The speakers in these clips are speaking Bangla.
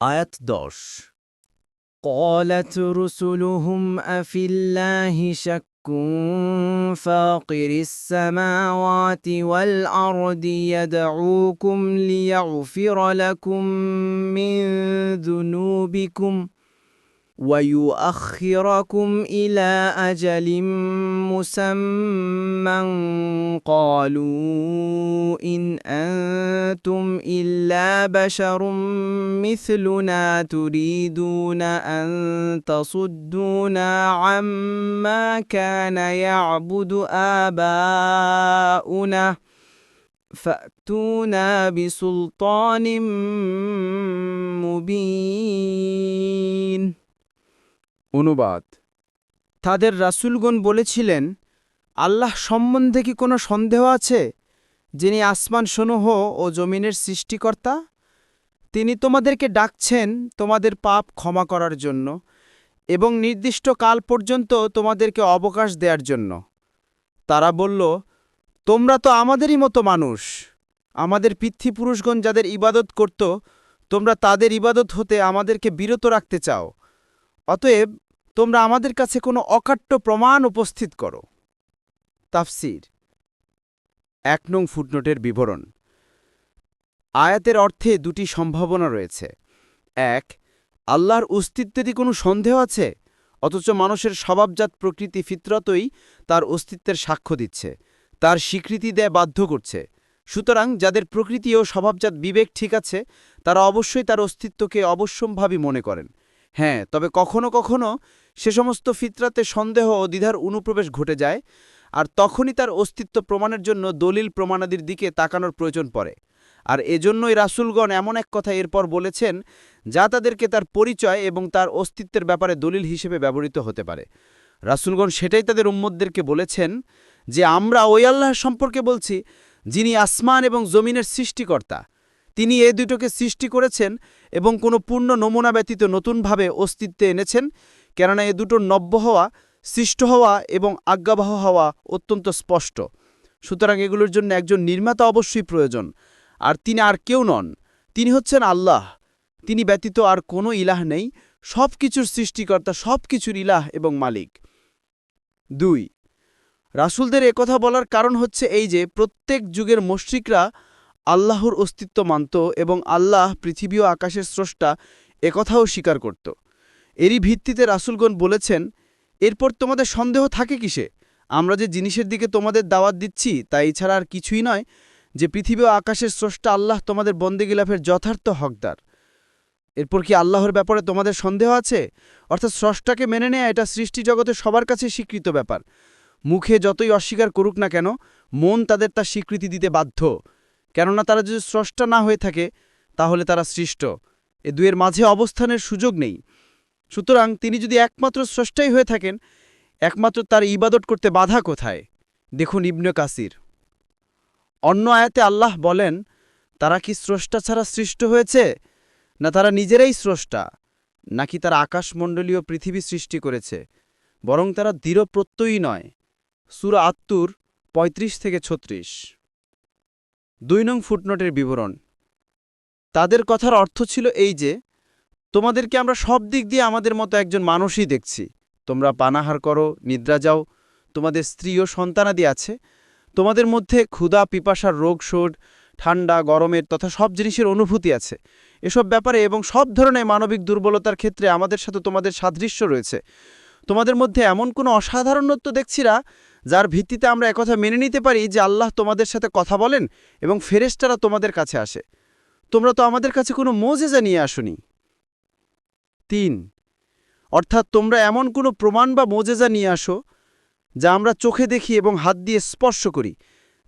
আয়াত 10। قالت رسلهم أفي الله شك فاطر السماوات والأرض يدعوكم ليغفر لكم من ذنوبكم ويؤخركم إلى أجل مسمى قالوا إن أنتم إلا بشر مثلنا تريدون أن تصدونا عما كان يعبد آباؤنا فأتونا بسلطان مبين। অনুবাদ। তাদের রাসূলগণ বলেছিলেন, আল্লাহ সম্বন্ধে কি কোনো সন্দেহ আছে, যিনি আসমানসমূহ ও জমিনের সৃষ্টিকর্তা? তিনি তোমাদেরকে ডাকছেন তোমাদের পাপ ক্ষমা করার জন্য এবং নির্দিষ্ট কাল পর্যন্ত তোমাদেরকে অবকাশ দেওয়ার জন্য। তারা বলল, তোমরা তো আমাদেরই মতো মানুষ। আমাদের পিতৃপুরুষগণ যাদের ইবাদত করত, তোমরা তাদের ইবাদত হতে আমাদেরকে বিরত রাখতে চাও। অতএব তোমরা আমাদের কাছে কোনো অকাট্য প্রমাণ উপস্থিত করো। তাফসীর। 1 নং ফুটনোটের বিবরণ। আয়াতের অর্থে দুটি সম্ভাবনা রয়েছে। 1, আল্লাহর অস্তিত্বেরই কোনো সন্দেহ আছে, অথচ মানুষের স্বভাবজাত প্রকৃতি ফিতরতই তার অস্তিত্বের সাক্ষ্য দিচ্ছে, তার স্বীকৃতি দেয় বাধ্য করছে। সুতরাং যাদের প্রকৃতি ও স্বভাবজাত বিবেক ঠিক আছে, তারা অবশ্যই তার অস্তিত্বকে অবশ্যম্ভাবী মনে করেন। হ্যাঁ, তবে কখনো কখনো সে সমস্ত ফিতরাতে সন্দেহ ও দ্বিধার অনুপ্রবেশ ঘটে যায়, আর তখনই তার অস্তিত্ব প্রমাণের জন্য দলিল প্রমাণাদির দিকে তাকানোর প্রয়োজন পড়ে। আর এজন্যই রাসূলগণ এমন এক কথা এরপর বলেছেন যা তাদেরকে তার পরিচয় এবং তার অস্তিত্বের ব্যাপারে দলিল হিসেবে ব্যবহৃত হতে পারে। রাসূলগণ সেটাই তাদের উম্মতদেরকে বলেছেন যে আমরা ওই আল্লাহর সম্পর্কে বলছি যিনি আসমান এবং জমিনের সৃষ্টিকর্তা। তিনি এ দুটোকে সৃষ্টি করেছেন এবং কোনো পূর্ণ নমুনা ব্যতীত নতুনভাবে অস্তিত্বে এনেছেন, কেননা এ দুটোর নব্য হওয়া, সৃষ্ট হওয়া এবং আজ্ঞাবহ হওয়া অত্যন্ত স্পষ্ট। সুতরাং এগুলোর জন্য একজন নির্মাতা অবশ্যই প্রয়োজন, আর তিনি আর কেউ নন। তিনি হচ্ছেন আল্লাহ। তিনি ব্যতীত আর কোনো ইলাহ নেই, সব কিছুর সৃষ্টিকর্তা, সব কিছুর ইলাহ এবং মালিক। 2, রাসূলদের একথা বলার কারণ হচ্ছে এই যে প্রত্যেক যুগের মুশরিকরা আল্লাহর অস্তিত্ব মানত এবং আল্লাহ পৃথিবী ও আকাশের স্রষ্টা একথাও স্বীকার করত। এরই ভিত্তিতে রাসূলগণ বলেছেন, এরপর তোমাদের সন্দেহ থাকে কিসে? আমরা যে জিনিসের দিকে তোমাদের দাওয়াত দিচ্ছি তা এছাড়া আর কিছুই নয় যে পৃথিবী ও আকাশের স্রষ্টা আল্লাহ তোমাদের বন্দেগী লাভের যথার্থ হকদার। এরপর কি আল্লাহর ব্যাপারে তোমাদের সন্দেহ আছে? অর্থাৎ স্রষ্টাকে মেনে নেয়া এটা সৃষ্টি জগতে সবার কাছে স্বীকৃত ব্যাপার। মুখে যতই অস্বীকার করুক না কেন, মন তাদের তা স্বীকৃতি দিতে বাধ্য, কেননা তারা যদি স্রষ্টা না হয়ে থাকে তাহলে তারা সৃষ্ট। এ দুয়ের মাঝে অবস্থানের সুযোগ নেই। সুতরাং তিনি যদি একমাত্র স্রষ্টাই হয়ে থাকেন, একমাত্র তার ইবাদত করতে বাধা কোথায়? দেখুন ইবনে কাসির। অন্য আয়াতে আল্লাহ বলেন, তারা কি স্রষ্টা ছাড়া সৃষ্ট হয়েছে, না তারা নিজেরাই স্রষ্টা, নাকি তারা আকাশমণ্ডলীয় পৃথিবী সৃষ্টি করেছে? বরং তারা দৃঢ় প্রত্যয়ী নয়। সূরা আত-তুর 35-36। 2 নং ফুটনোটের বিবরণ। তাদের কথার অর্থ ছিল এই যে, তোমাদেরকে আমরা সব দিক দিয়ে আমাদের মতো একজন মানুষই দেখছি। তোমরা পানাহার করো, নিদ্রা যাও, তোমাদের স্ত্রী ও সন্তানাদি আছে, তোমাদের মধ্যে ক্ষুধা, পিপাসার রোগ, শোধ, ঠান্ডা, গরমের তথা সব জিনিসের অনুভূতি আছে। এসব ব্যাপারে এবং সব ধরনের মানবিক দুর্বলতার ক্ষেত্রে আমাদের সাথে তোমাদের সাদৃশ্য রয়েছে। তোমাদের মধ্যে এমন কোনো অসাধারণত্ব দেখছি না যার ভিত্তিতে আমরা একথা মেনে নিতে পারি যে আল্লাহ তোমাদের সাথে কথা বলেন এবং ফেরেশতারা তোমাদের কাছে আসে। তোমরা তো আমাদের কাছে কোনো মুজিজা নিয়ে আসোনি। 3, অর্থাৎ তোমরা এমন কোনো প্রমাণ বা মুজিজা নিয়ে আসো যা আমরা চোখে দেখি এবং হাত দিয়ে স্পর্শ করি,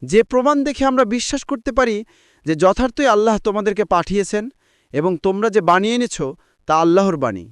যে প্রমাণ দেখে আমরা বিশ্বাস করতে পারি যে যথার্থই আল্লাহ তোমাদেরকে পাঠিয়েছেন এবং তোমরা যে বানিয়ে এনেছ তা আল্লাহর বাণী।